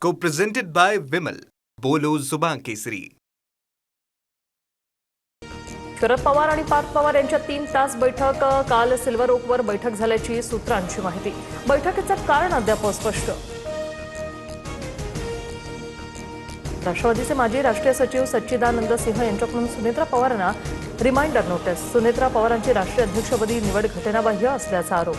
Co-presented by Vimal. बोलो जुबान केसरी. शरद पवार आणि पार्थ पवार यांच्या 3 तास बैठक काल सिल्वर ओकवर बैठक झाल्याची सूत्रांची माहिती. बैठकीचं कारण अद्याप अस्पष्ट. राष्ट्रवादीचे माजी राष्ट्रीय सचिव सच्चिदानंद सिंह यांच्याकडून सुनेत्रा पवारांना रिमाइंडर नोटीस. सुनेत्रा पवारांची राष्ट्रीय अध्यक्षपदी निवड घटनाबाह्य असल्याचा आरोप.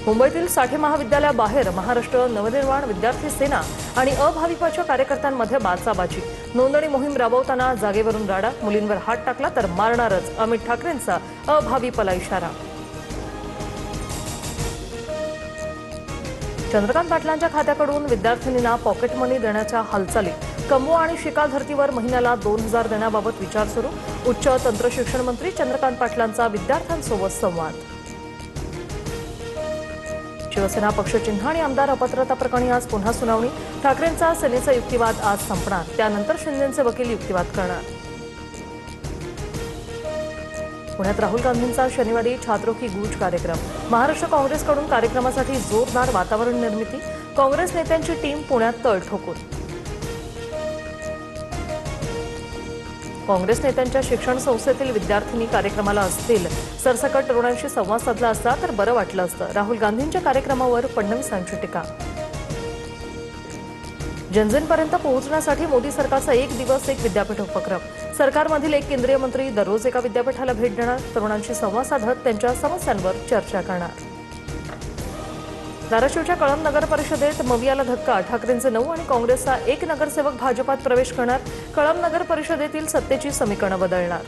मुंबईतील साठे महाविद्यालयाबाहेर महाराष्ट्र नवनिर्माण विद्यार्थी सेना आणि अभाविपाच्या कार्यकर्त्यांमध्ये बाचाबाची. नोंदणी मोहीम राबवताना जागेवरून राडा. मुलींवर हात टाकला तर मारणारच, अमित ठाकरेंचा अभाविपला इशारा. चंद्रकांत पाटलांच्या खात्याकडून विद्यार्थिनींना पॉकेट मनी देण्याच्या हालचाली. कंबो आणि शिकाल धर्तीवर महिन्याला 2000 देण्याबाबत विचार सुरू. उच्च तंत्र शिक्षण मंत्री चंद्रकांत पाटलांचा विद्यार्थ्यांसोबत संवाद. शिवसेना पक्षचिन्ह आणि आमदार अपात्रता प्रकरणी आज पुन्हा सुनावणी. ठाकरेंचा सेनेचा युक्तिवाद आज संपणार, त्यानंतर शिंदेचे वकील युक्तिवाद करणार. पुण्यात राहुल गांधींचा शनिवारी छात्रों की गूंज कार्यक्रम. महाराष्ट्र काँग्रेसकडून कार्यक्रमासाठी जोरदार वातावरण निर्मिती. काँग्रेस नेत्यांची टीम पुण्यात तळ ठोकून. काँग्रेस नेत्यांच्या शिक्षण संस्थेतील विद्यार्थिनी कार्यक्रमाला असतील. सरसकट तरुणांशी संवाद साधला असता तर बरं वाटलं असतं. राहुल गांधींच्या कार्यक्रमावर फडणवीसांची टीका. जनजनपर्यंत पोहोचण्यासाठी मोदी सरकारचा 1 दिवस 1 विद्यापीठ उपक्रम. सरकारमधील एक केंद्रीय मंत्री दररोज एका विद्यापीठाला भेट देणार. तरुणांशी संवाद साधत त्यांच्या समस्यांवर चर्चा करणार. धाराशिवच्या कळंब नगर परिषदेत मवियाला धक्का. ठाकरेंचे 9 आणि काँग्रेसचा 1 नगरसेवक भाजपात प्रवेश करणार. कळंब नगर परिषदेतील सत्तेची समीकरणं बदलणार.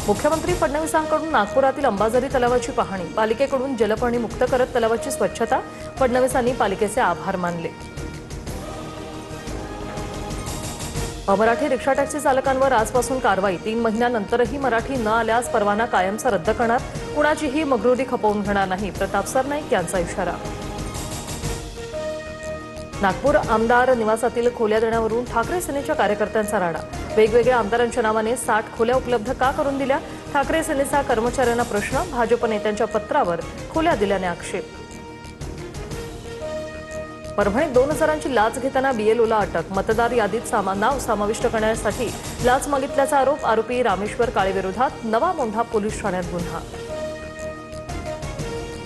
मुख्यमंत्री फडणवीसांकडून नागपुरातील अंबाझरी तलावाची पाहणी. पालिकेकडून जलपाणी मुक्त करत तलावाची स्वच्छता. फडणवीसांनी पालिकेचे आभार मानले. अमराठी रिक्षा टॅक्सी चालकांवर आजपासून कारवाई. 3 महिन्यानंतरही मराठी न आल्यास परवाना कायमचा रद्द करणार. कुणाचीही मगरुरी खपवून घेणार नाही. प्रताप सरनाईक यांचा इशारा. नागपूर आमदार निवासातील खोल्या देण्यावरून ठाकरे सेनेच्या कार्यकर्त्यांचा राडा. वेगवेगळ्या आमदारांच्या नावाने 60 खोल्या उपलब्ध का करून दिल्या? ठाकरे सेनेचा कर्मचाऱ्यांना प्रश्न. भाजप नेत्यांच्या पत्रावर खोल्या दिल्याने आक्षेप. परभणीत 2000ची लाच घेताना बीएलओला अटक. मतदार यादीत नाव समाविष्ट करण्यासाठी लाच मागितल्याचा आरोप. आरोपी रामेश्वर काळेविरोधात नवा मोंढा पोलीस ठाण्यात गुन्हा.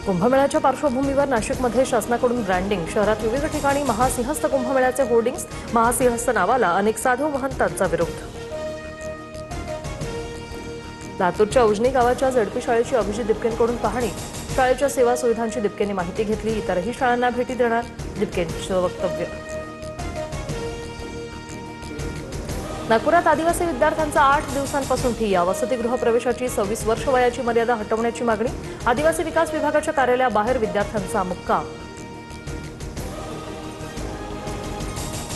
कुंभमेळ्याच्या पार्श्वभूमीवर नाशिकमध्ये शासनाकडून ब्रँडिंग. शहरात विविध ठिकाणी महासिंहस्थ कुंभमेळ्याचे होर्डिंग्स. महासिंहस्थ नावाला अनेक साधू महंतांचा विरोध. लातूरच्या उजनी गावाच्या झडपी शाळेची अभिजित दिपकेंकडून पाहणी. शाळेच्या सेवा सुविधांची दिपकेंनी माहिती घेतली. इतरही शाळांना भेटी देणार दिपकेंचं वक्तव्य. नागपुरात आदिवासी विद्यार्थ्यांचा 8 दिवसांपासून ठिय्या. वसतिगृह प्रवेशाची 26 वर्ष वयाची मर्यादा हटवण्याची मागणी. आदिवासी विकास विभागाच्या कार्यालयाबाहेर विद्यार्थ्यांचा मुक्काम.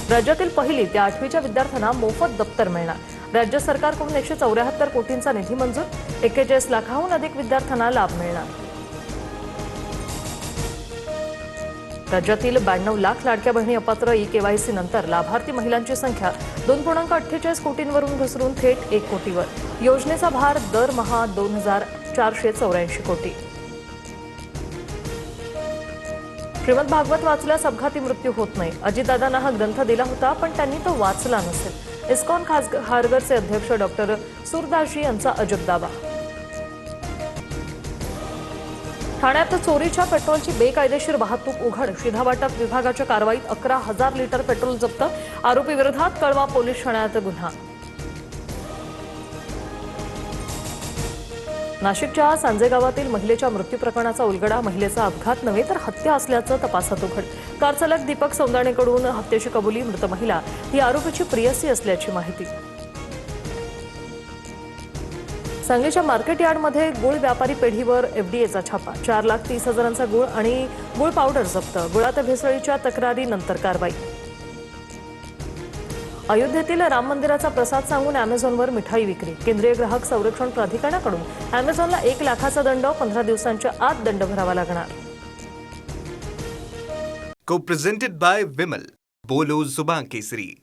राज्यातील 1ली ते 8वीच्या विद्यार्थ्यांना मोफत दप्तर मिळणार. राज्य सरकारकडून 174 कोटींचा निधी मंजूर. 41 लाखाहून अधिक विद्यार्थ्यांना लाभ मिळणार. राज्यातील 92 लाख लाडक्या बहिणी अपात्र ई-केवायसी नंतर लाभार्थी महिलांची संख्या 2.48 कोटींवरून घसरून थेट 1 कोटीवर. योजनेचा भार दरमहा 2484 कोटी. श्रीमद भागवत वाचल्यास अपघाती मृत्यू होत नाही. अजितदादांना हा ग्रंथ दिला होता, पण त्यांनी तो वाचला नसेल. इस्कॉन खारघरचे अध्यक्ष डॉक्टर सूरदासजी यांचा अजब दावा. ठाण्यात चोरीच्या पेट्रोलची बेकायदेशीर वाहतूक उघड. शिधावाटप विभागाच्या कारवाईत 11,000 लिटर पेट्रोल जप्त. आरोपी विरोधात कळवा पोलीस ठाण्यात गुन्हा. नाशिकच्या सांजे गावातील महिलेच्या मृत्यू प्रकरणाचा उलगडा. महिलेचा अपघात नव्हे तर हत्या असल्याचं तपासात उघड. कार चालक दीपक सौंदाणेकडून हत्येची कबुली. मृत महिला ही आरोपीची प्रियसी असल्याची माहिती. सांगलीच्या मार्केट यार्डमध्ये गुळ व्यापारी पेढीवर एफडीएचा छापा. 4,30,000चा गुळ आणि गुळ पावडर जप्त. गुळात भेसळीच्या तक्रारीनंतर कारवाई. अयोध्येतील राम मंदिराचा प्रसाद सांगून अॅमेझॉनवर मिठाई विक्री. केंद्रीय ग्राहक संरक्षण प्राधिकरणाकडून अॅमेझॉनला 1 लाखाचा दंड. 15 दिवसांच्या आत दंड भरावा लागणार. Co-presented by Vimal. बोलो जुबान केसरी.